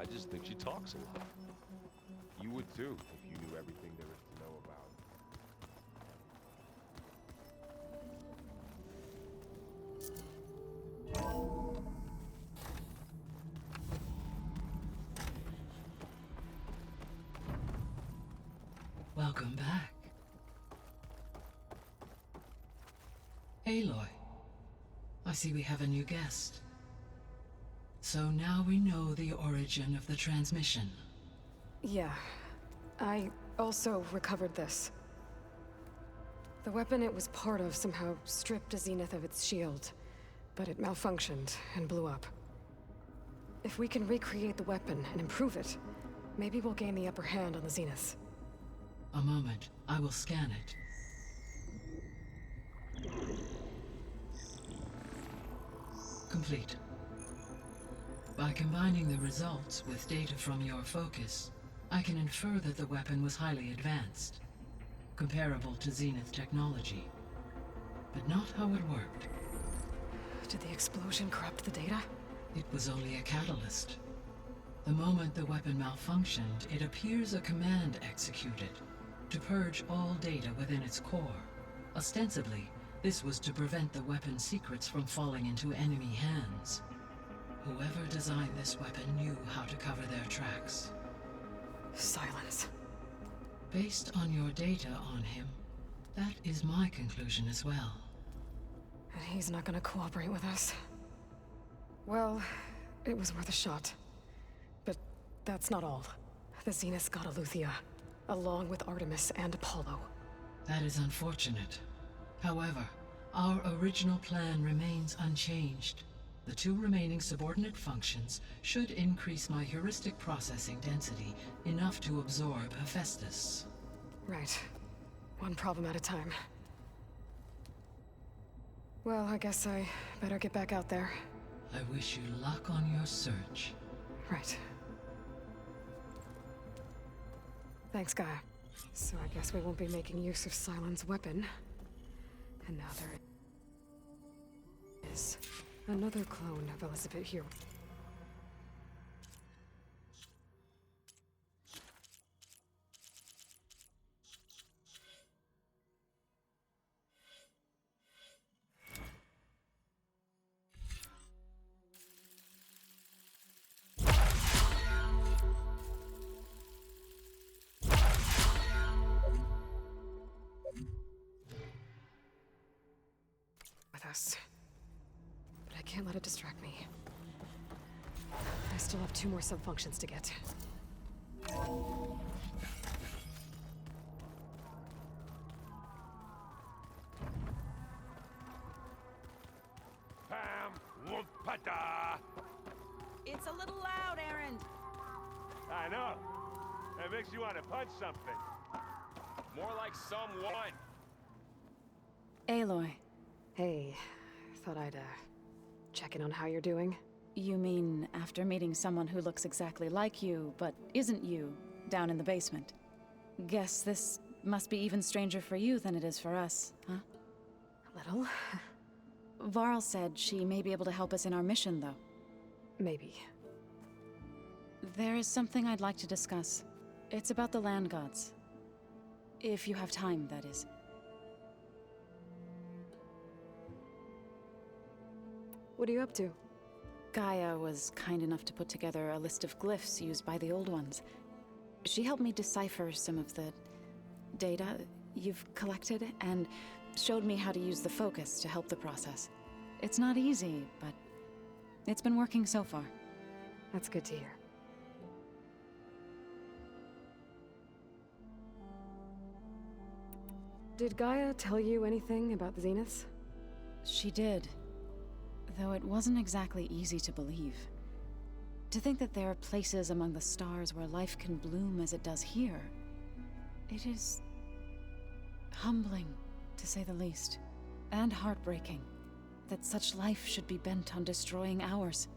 I just think she talks a lot. You would too, if you knew everything there is to know about. Welcome back. Aloy, I see we have a new guest. So now we know the origin of the transmission. Yeah. I also recovered this. The weapon it was part of somehow stripped Zenith of its shield, but it malfunctioned and blew up. If we can recreate the weapon and improve it, maybe we'll gain the upper hand on the Zeniths. A moment, I will scan it. Complete. By combining the results with data from your focus, I can infer that the weapon was highly advanced, comparable to Zenith technology, but not how it worked. Did the explosion corrupt the data? It was only a catalyst. The moment the weapon malfunctioned, it appears a command executed to purge all data within its core. Ostensibly, this was to prevent the weapon's secrets from falling into enemy hands. Whoever designed this weapon knew how to cover their tracks. Silence. Based on your data on him, that is my conclusion as well. And he's not gonna cooperate with us. Well, it was worth a shot. But that's not all. The Zeniths got Eleuthia, along with Artemis and Apollo. That is unfortunate. However, our original plan remains unchanged. The two remaining subordinate functions should increase my heuristic processing density enough to absorb Hephaestus. Right. One problem at a time. Well, I guess I better get back out there. I wish you luck on your search. Right. Thanks, Gaia. So I guess we won't be making use of Sylens' weapon. And now there is another clone of Elizabeth here. With us. But I can't let it distract me. I still have 2 more sub-functions to get. Pam Wumpada! It's a little loud, Erend. I know. It makes you want to punch something. More like someone. Aloy, Hey, thought I'd, check in on how you're doing. you mean after meeting someone who looks exactly like you, but isn't you, down in the basement? Guess this must be even stranger for you than it is for us, huh? A little. Varl said she may be able to help us in our mission, though. Maybe. There is something I'd like to discuss. It's about the land gods. If you have time, that is. What are you up to? Gaia was kind enough to put together a list of glyphs used by the Old Ones. She helped me decipher some of the data you've collected, and showed me how to use the focus to help the process. It's not easy, but it's been working so far. That's good to hear. Did Gaia tell you anything about the Zeniths? She did, though it wasn't exactly easy to believe. To think that there are places among the stars where life can bloom as it does here, it is humbling, to say the least, and heartbreaking that such life should be bent on destroying ours.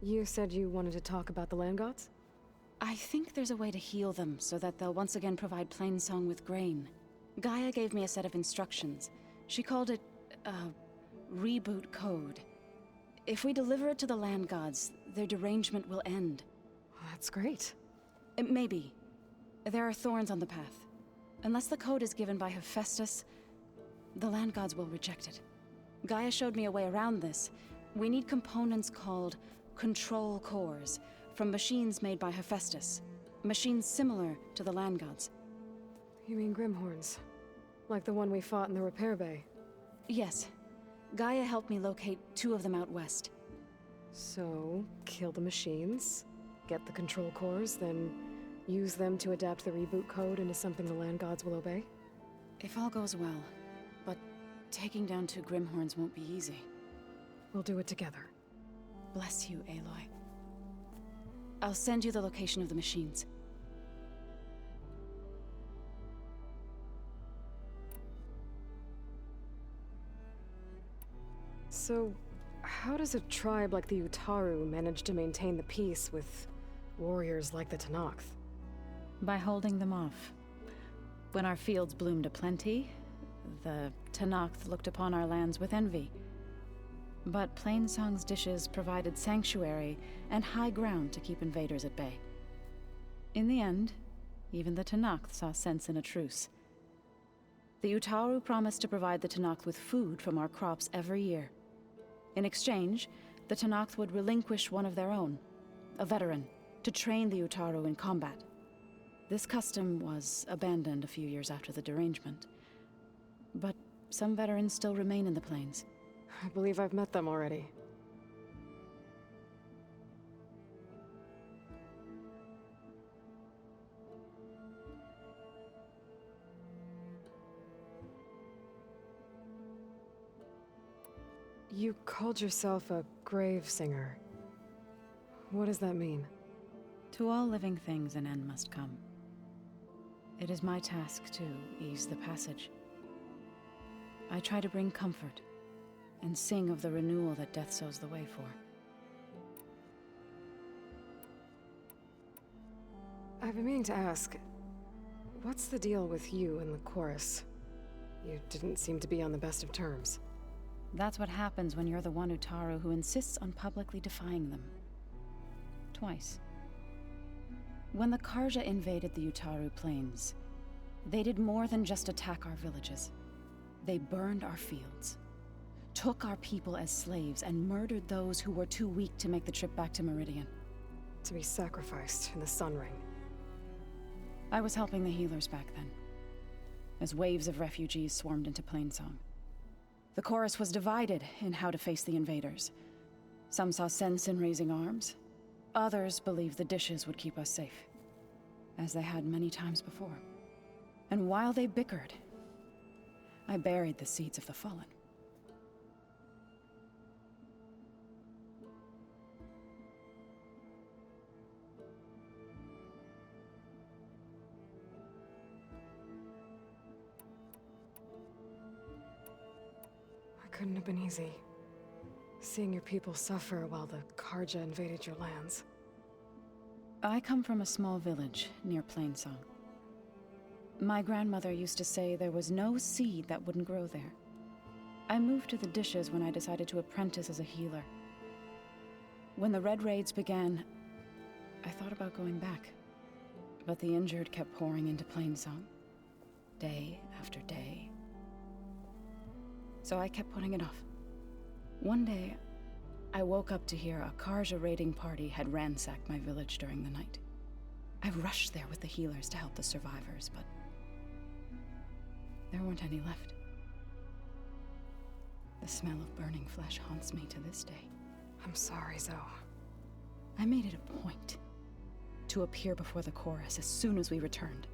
You said you wanted to talk about the land gods? I think there's a way to heal them so that they'll once again provide Plainsong with grain. Gaia gave me a set of instructions. She called it, reboot code. If we deliver it to the land gods, their derangement will end. That's great. Maybe. There are thorns on the path. Unless the code is given by Hephaestus, the land gods will reject it. Gaia showed me a way around this. We need components called control cores from machines made by Hephaestus. Machines similar to the land gods. You mean Grimhorns? Like the one we fought in the repair bay? Yes. Gaia helped me locate 2 of them out west. So, kill the machines, get the control cores, then use them to adapt the reboot code into something the land gods will obey? If all goes well. But taking down 2 Grimhorns won't be easy. We'll do it together. Bless you, Aloy. I'll send you the location of the machines. So, how does a tribe like the Utaru manage to maintain the peace with warriors like the Tenakth? By holding them off. When our fields bloomed aplenty, the Tenakth looked upon our lands with envy. But Plainsong's dishes provided sanctuary and high ground to keep invaders at bay. In the end, even the Tenakth saw sense in a truce. The Utaru promised to provide the Tenakth with food from our crops every year. In exchange, the Tenakth would relinquish one of their own, a veteran, to train the Utaru in combat. This custom was abandoned a few years after the derangement. But some veterans still remain in the plains. I believe I've met them already. You called yourself a grave singer. What does that mean? To all living things an end must come. It is my task to ease the passage. I try to bring comfort, and sing of the renewal that death sows the way for. I've been meaning to ask, what's the deal with you and the chorus? You didn't seem to be on the best of terms. That's what happens when you're the one Utaru who insists on publicly defying them. Twice. When the Karja invaded the Utaru plains, they did more than just attack our villages. They burned our fields, took our people as slaves, and murdered those who were too weak to make the trip back to Meridian. To be sacrificed in the Sun Ring. I was helping the healers back then, as waves of refugees swarmed into Plainsong. The chorus was divided in how to face the invaders. Some saw sense in raising arms. Others believed the dishes would keep us safe, as they had many times before. And while they bickered, I buried the seeds of the fallen. It couldn't have been easy. Seeing your people suffer while the Karja invaded your lands. I come from a small village near Plainsong. My grandmother used to say there was no seed that wouldn't grow there. I moved to the dishes when I decided to apprentice as a healer. When the Red Raids began, I thought about going back. But the injured kept pouring into Plainsong, day after day. So I kept putting it off. One day, I woke up to hear a Karja raiding party had ransacked my village during the night. I rushed there with the healers to help the survivors, but there weren't any left. The smell of burning flesh haunts me to this day. I'm sorry, Zoe. I made it a point to appear before the chorus as soon as we returned,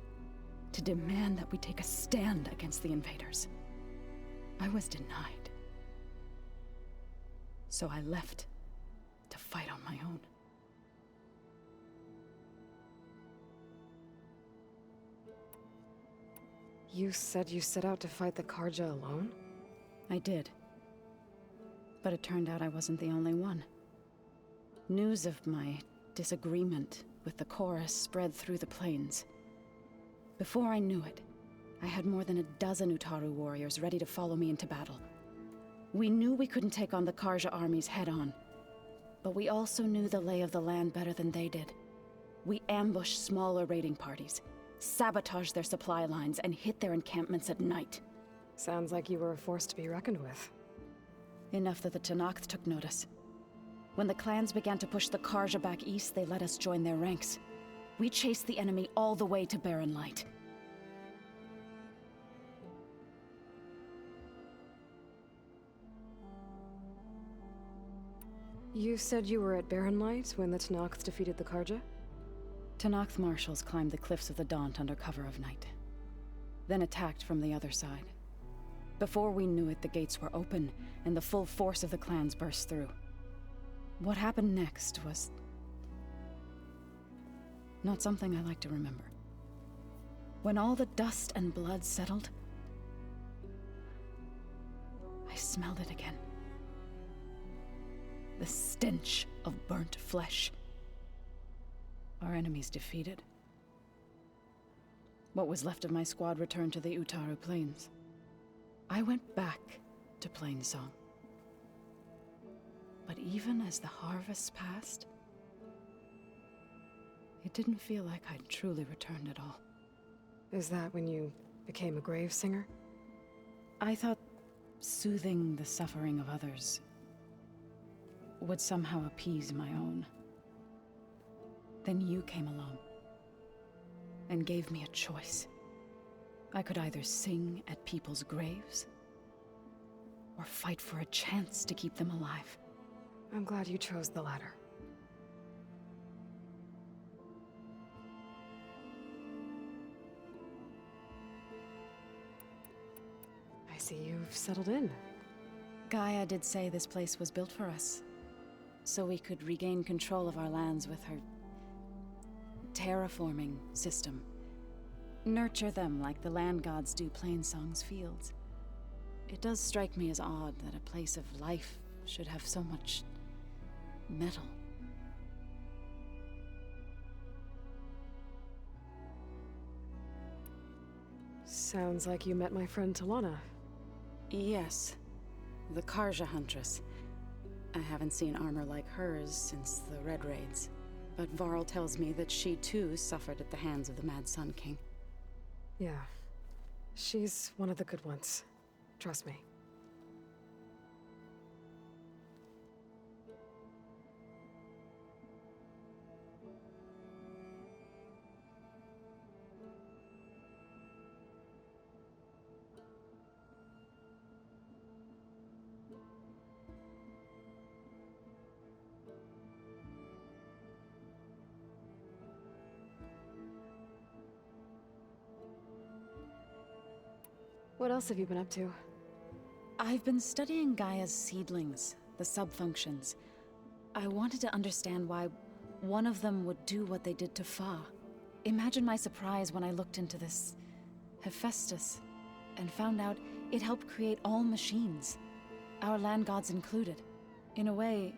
to demand that we take a stand against the invaders. I was denied. So I left to fight on my own. You said you set out to fight the Karja alone? I did. But it turned out I wasn't the only one. News of my disagreement with the chorus spread through the plains. Before I knew it, I had more than a dozen Utaru warriors ready to follow me into battle. We knew we couldn't take on the Karja armies head-on, but we also knew the lay of the land better than they did. We ambushed smaller raiding parties, sabotaged their supply lines, and hit their encampments at night. Sounds like you were a force to be reckoned with. Enough that the Tenakth took notice. When the clans began to push the Karja back east, they let us join their ranks. We chased the enemy all the way to Barren Light. You said you were at Barren Light when the Tenakth defeated the Karja? Tenakth marshals climbed the cliffs of the Daunt under cover of night, then attacked from the other side. Before we knew it, the gates were open, and the full force of the clans burst through. What happened next was not something I like to remember. When all the dust and blood settled, I smelled it again. The stench of burnt flesh. Our enemies defeated. What was left of my squad returned to the Utaru Plains. I went back to Plainsong. But even as the harvest passed, it didn't feel like I'd truly returned at all. Is that when you became a grave singer? I thought soothing the suffering of others would somehow appease my own. Then you came along and gave me a choice. I could either sing at people's graves or fight for a chance to keep them alive. I'm glad you chose the latter. I see you've settled in. Gaia did say this place was built for us, so we could regain control of our lands with her terraforming system. Nurture them like the land gods do Plainsong's fields. It does strike me as odd that a place of life should have so much metal. Sounds like you met my friend Talana. Yes, the Karja Huntress. I haven't seen armor like hers since the Red Raids, but Varl tells me that she too suffered at the hands of the Mad Sun King. Yeah. She's one of the good ones. Trust me. What else have you been up to? I've been studying Gaia's seedlings, the subfunctions. I wanted to understand why one of them would do what they did to Fa. Imagine my surprise when I looked into this Hephaestus and found out it helped create all machines, our land gods included. In a way,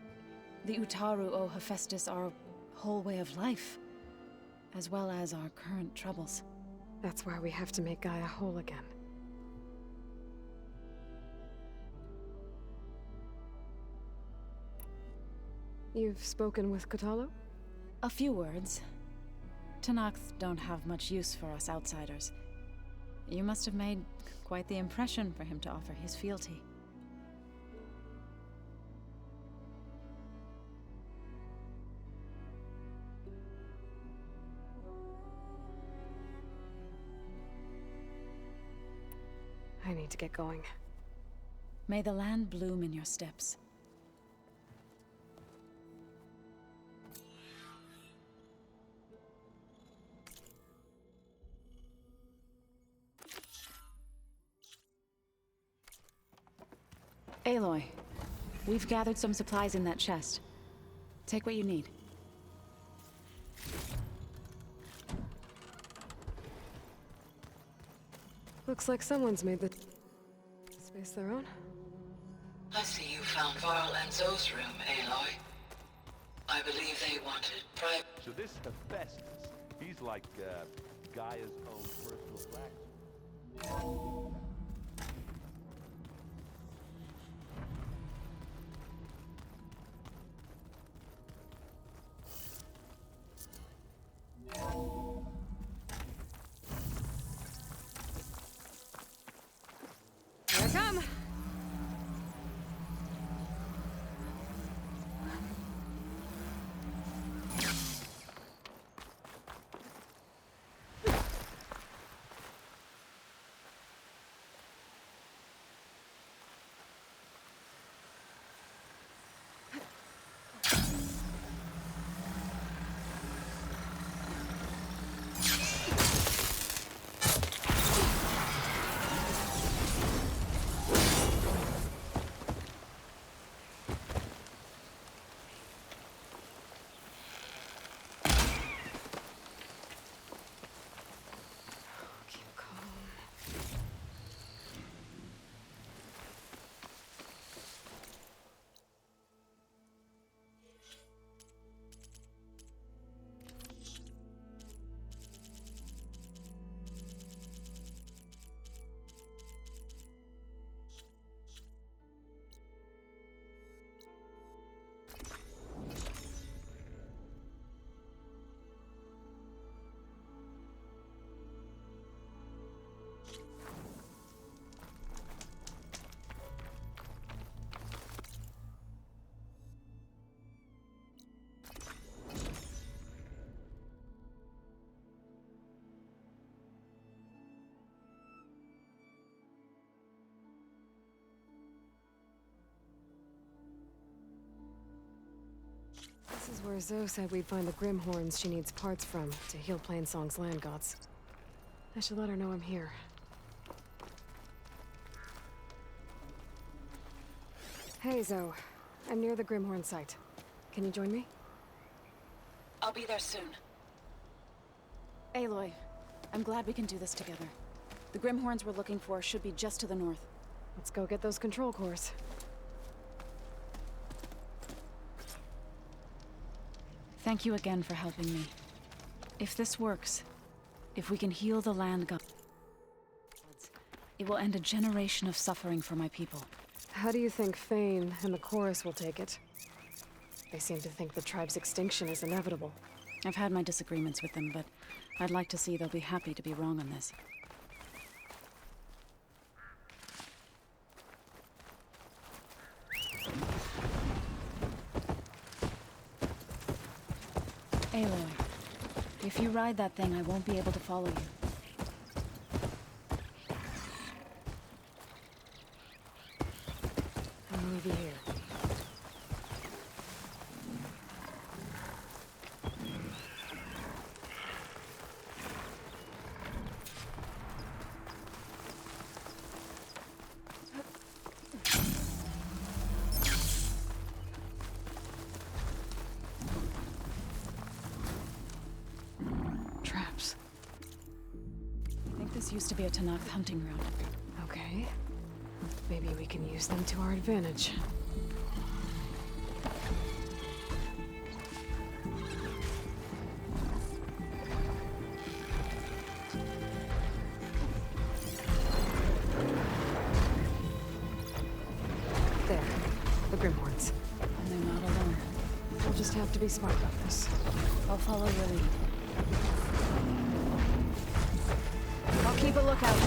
the Utaru owe Hephaestus our whole way of life, as well as our current troubles. That's why we have to make Gaia whole again. You've spoken with Kotallo? A few words. Tenakth don't have much use for us outsiders. You must have made quite the impression for him to offer his fealty. I need to get going. May the land bloom in your steps. Aloy, we've gathered some supplies in that chest. Take what you need. Looks like someone's made the space their own. I see you found Varl and Zoe's room, Aloy. I believe they wanted private So this Hephaestus, he's like Gaia's own personal blacksmith. Here I come! Keep calm. This is where Zoe said we'd find the Grimhorns she needs parts from to heal Plainsong's land gods. I should let her know I'm here. Hey, Zoe. I'm near the Grimhorn site. Can you join me? I'll be there soon. Aloy, I'm glad we can do this together. The Grimhorns we're looking for should be just to the north. Let's go get those control cores. Thank you again for helping me. If this works, if we can heal the land gods, it will end a generation of suffering for my people. How do you think Fane and the Chorus will take it? They seem to think the tribe's extinction is inevitable. I've had my disagreements with them, but I'd like to see they'll be happy to be wrong on this. Aloy, if you ride that thing, I won't be able to follow you. I'll leave you here. Traps. I think this used to be a Tenakth hunting ground. Okay. Maybe we can use them to our advantage. There. The Grimhorns. And they're not alone. We'll just have to be smart about this. I'll follow your lead. I'll keep a lookout.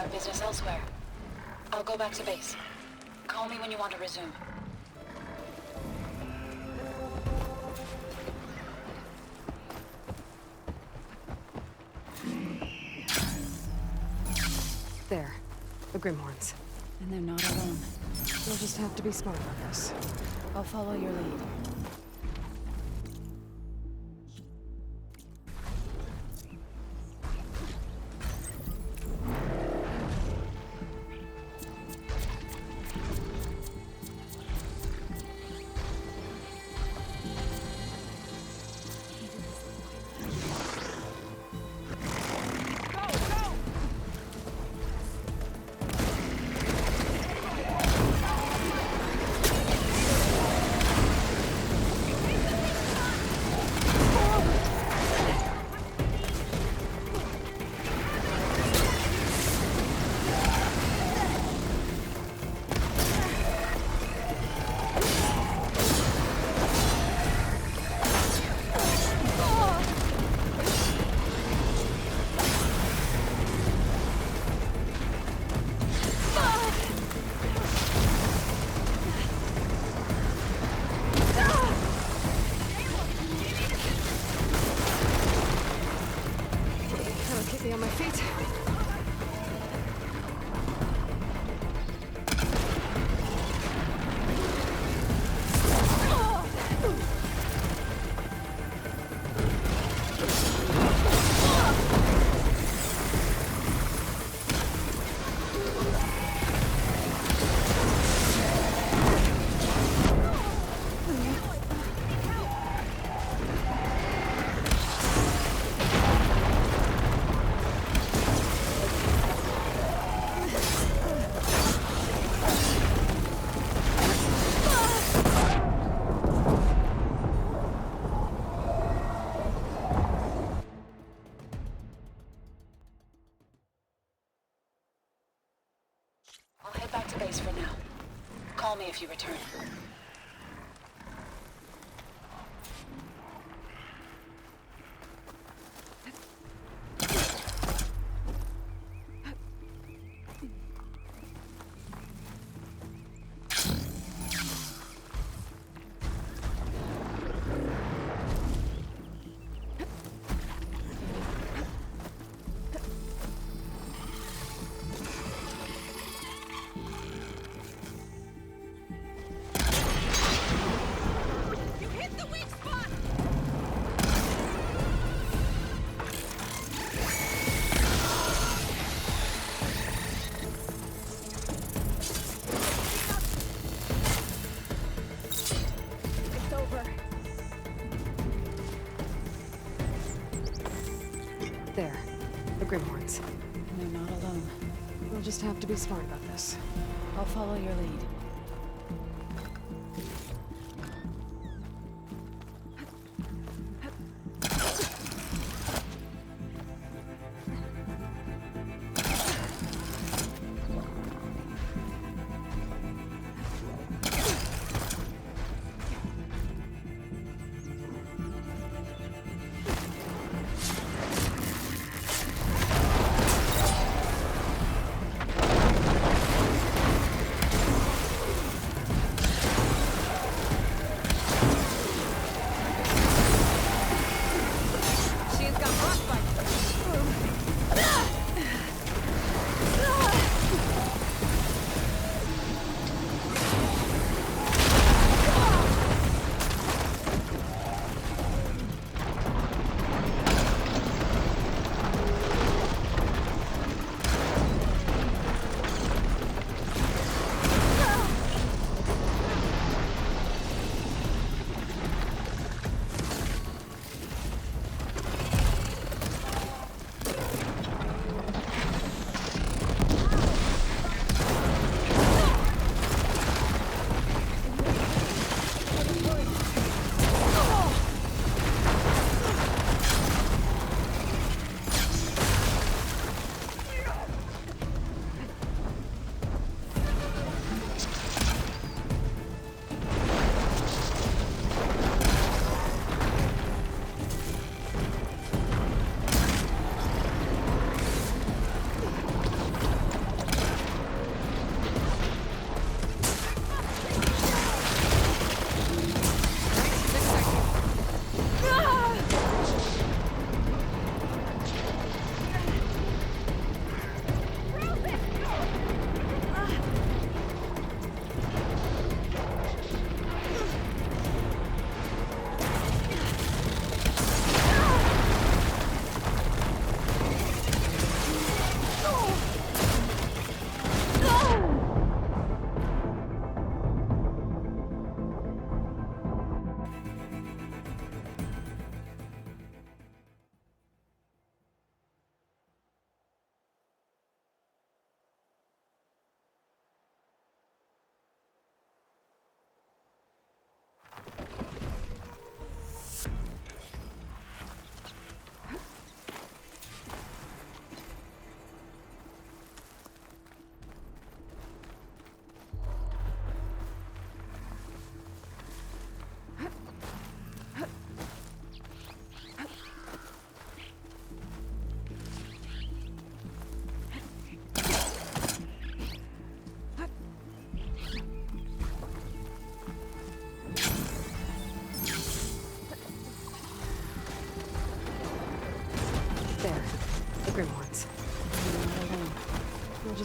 our business elsewhere. I'll go back to base. Call me when you want to resume. There. The Grimhorns. And they're not alone. You'll just have to be smart about this. I'll follow your lead. That'll keep me on my feet. I'll head back to base for now. Call me if you return. There. The Grimhorns. And they're not alone. We'll just have to be smart about this. I'll follow your lead.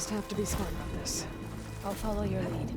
just have to be smart about this. I'll follow your lead.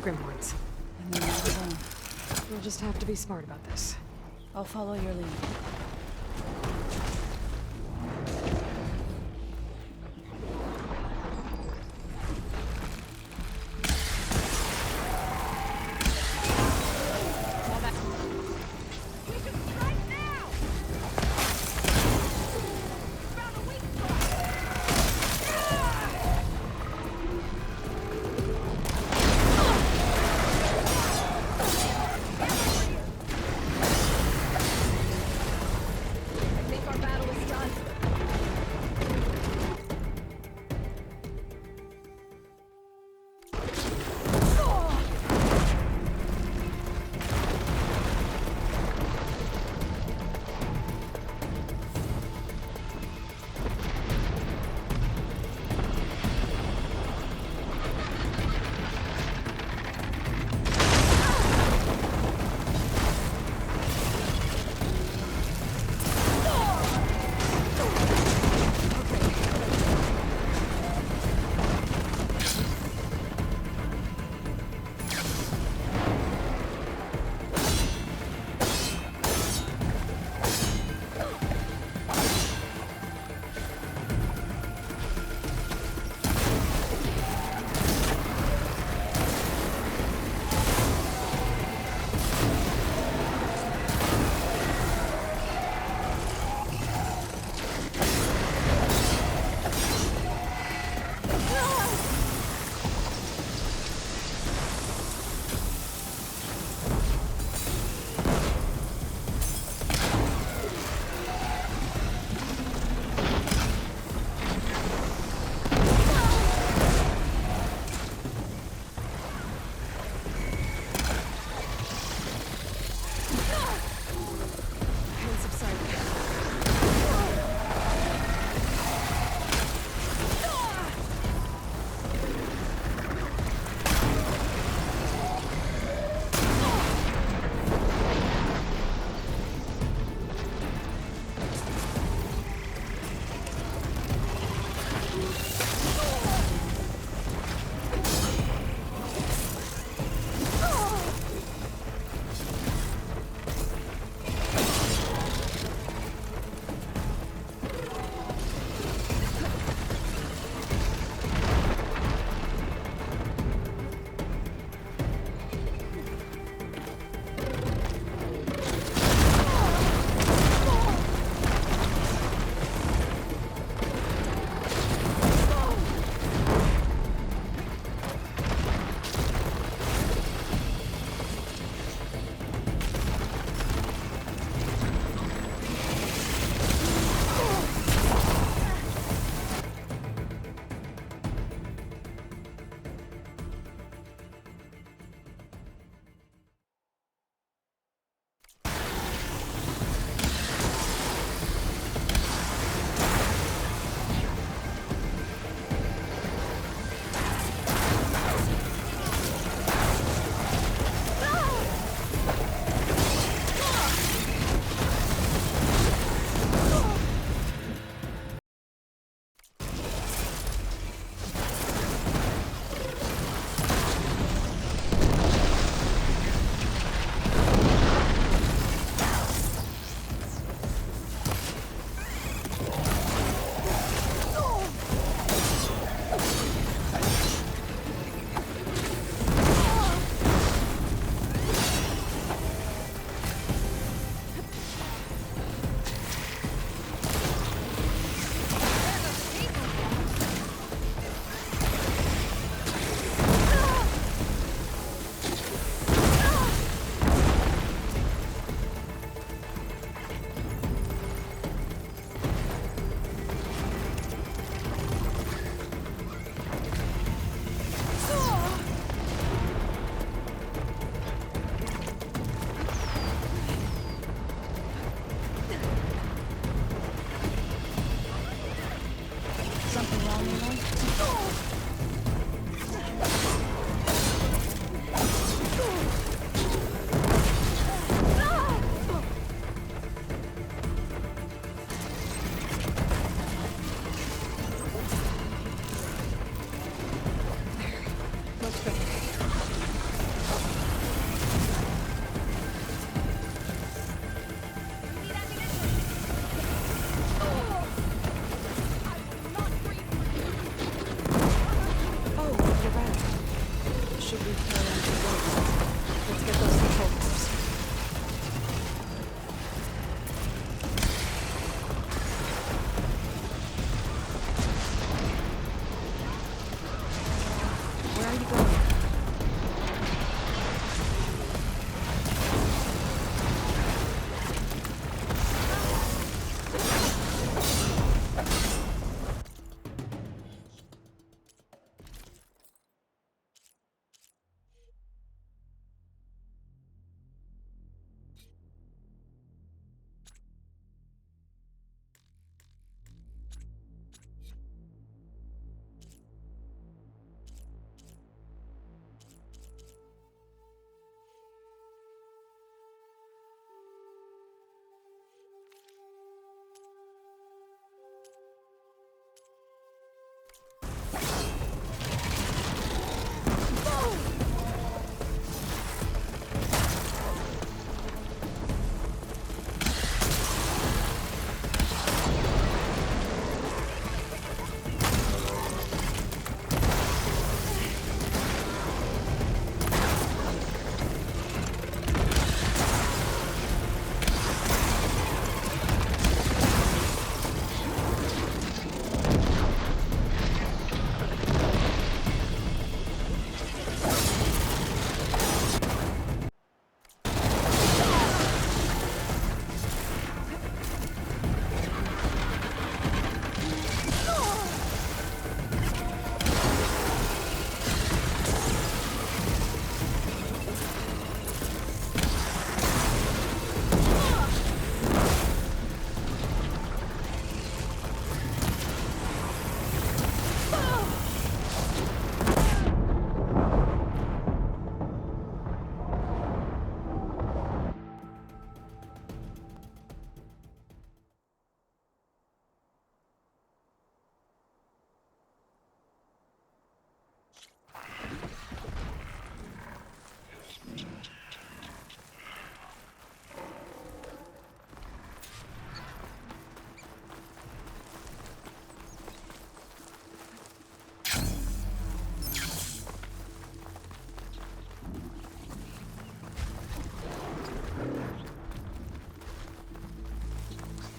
Grimhorns. And then that was all. We'll just have to be smart about this. I'll follow your lead.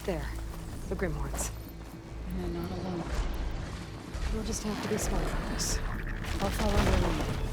there. The Grimhorns. And they're not alone. We'll just have to be smart about this. I'll follow your lead.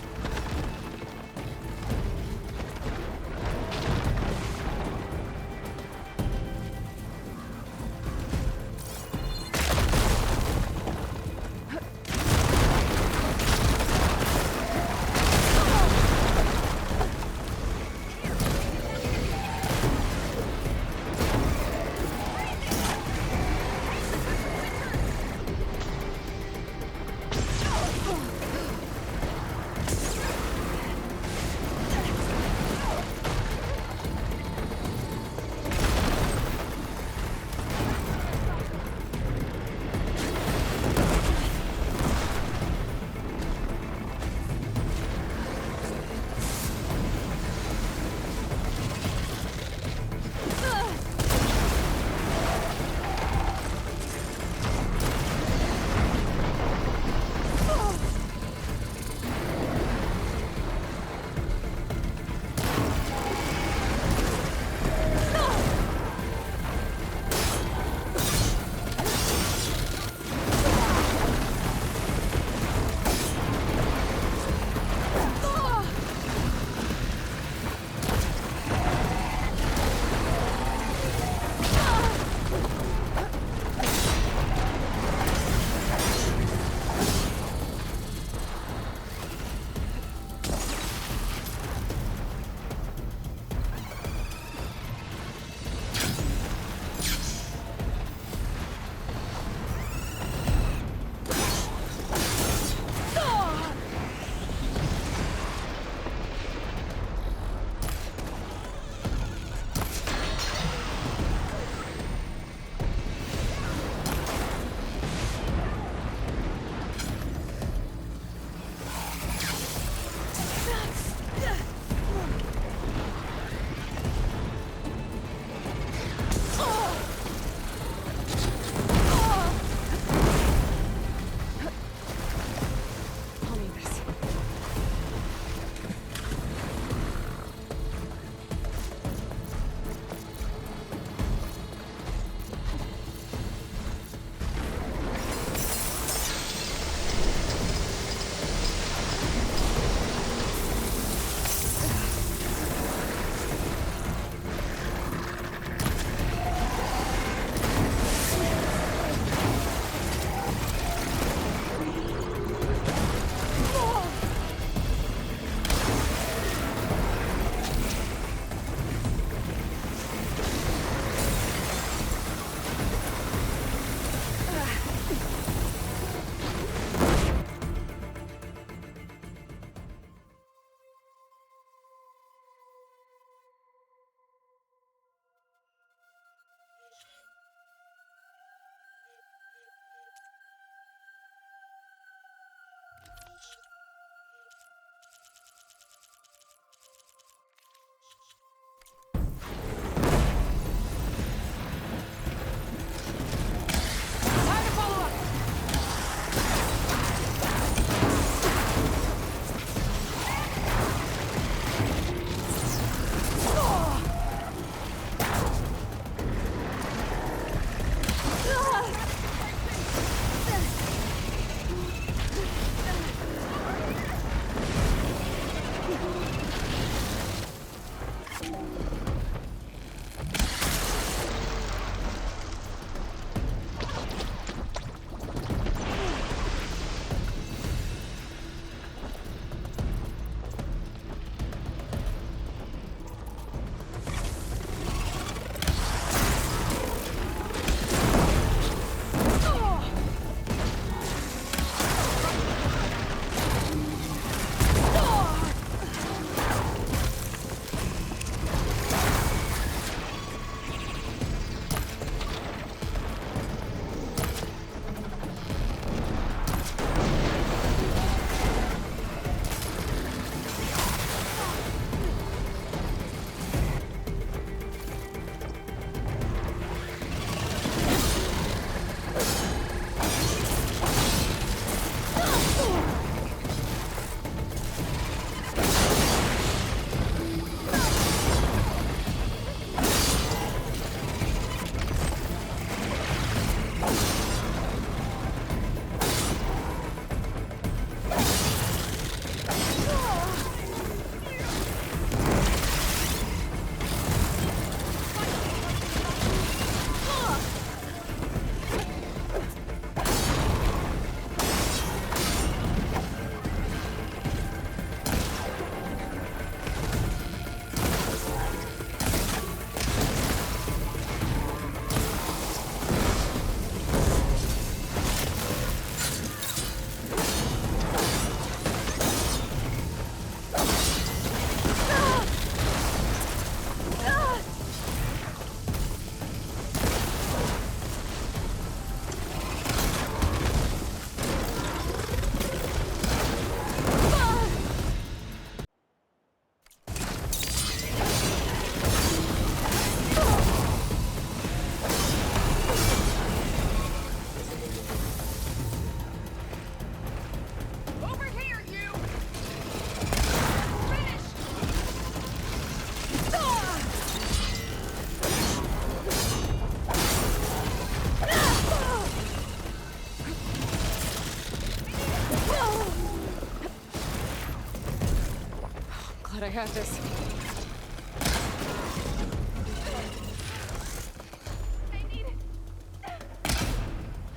got this.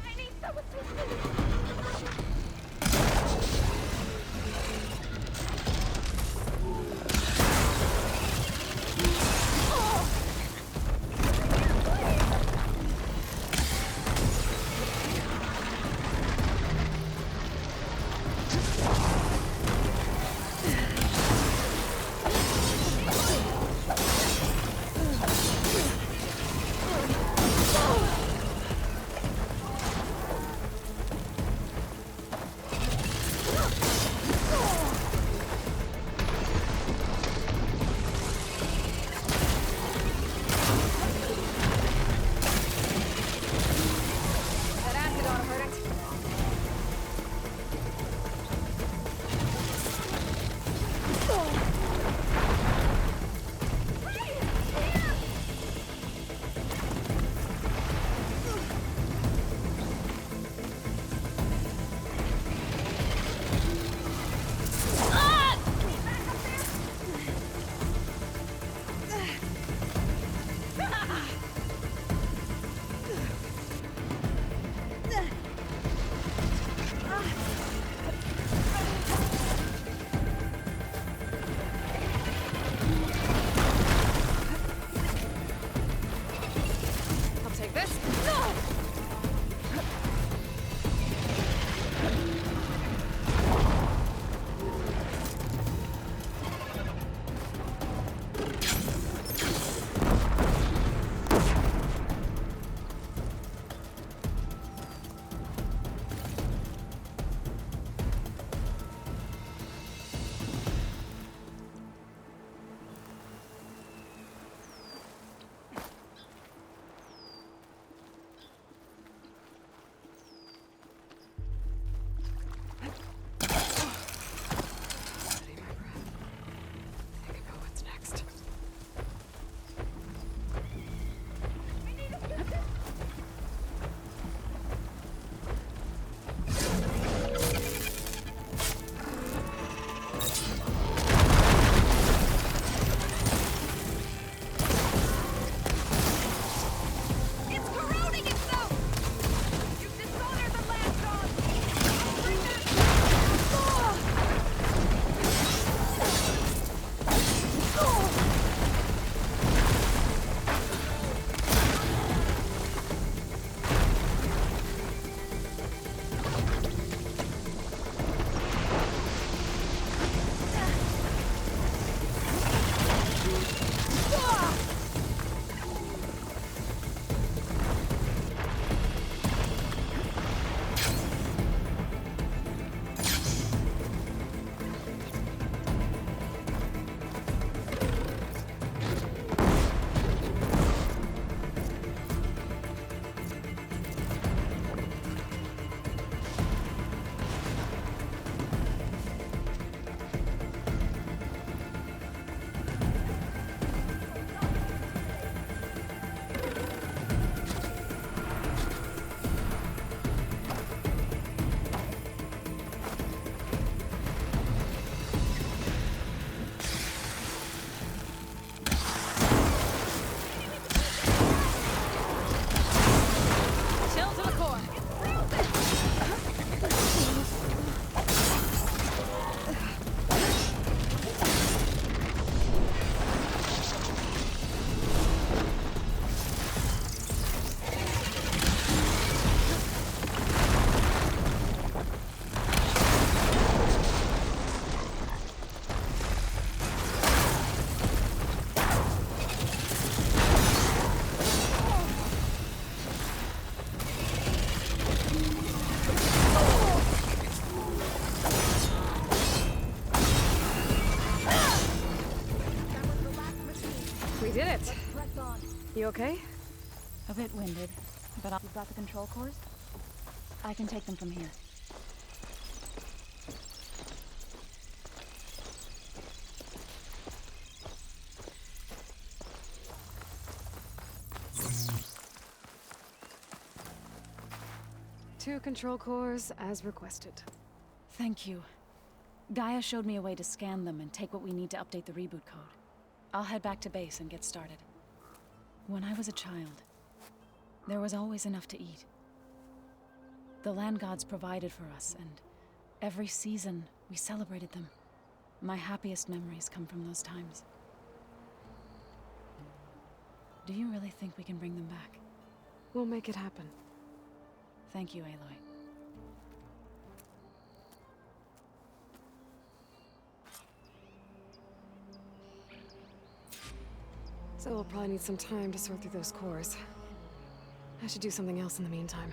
I need some assistance. That acid ought to hurt it. I'll take this. Steady my breath. Think about what's next. It's corroding itself! You've dishonored the last dog! Bring Chill to the core. We did it. Press on. You okay? A bit winded, but you've got the control cores? I can take them from here. Two control cores as requested. Thank you. Gaia showed me a way to scan them and take what we need to update the reboot code. I'll head back to base and get started. When I was a child, there was always enough to eat. The land gods provided for us, and every season we celebrated them. My happiest memories come from those times. Do you really think we can bring them back? We'll make it happen. Thank you, Aloy. So we'll probably need some time to sort through those cores. I should do something else in the meantime.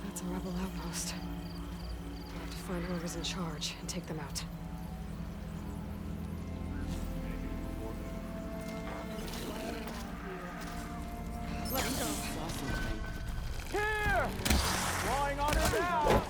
That's a rebel outpost. I have to find whoever's in charge and take them out. Let's go. Here! Drawing on her now!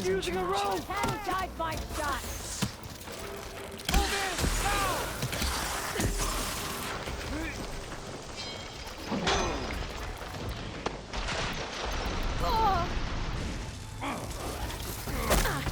Using a rope! Hand died by shot! Move in! Now!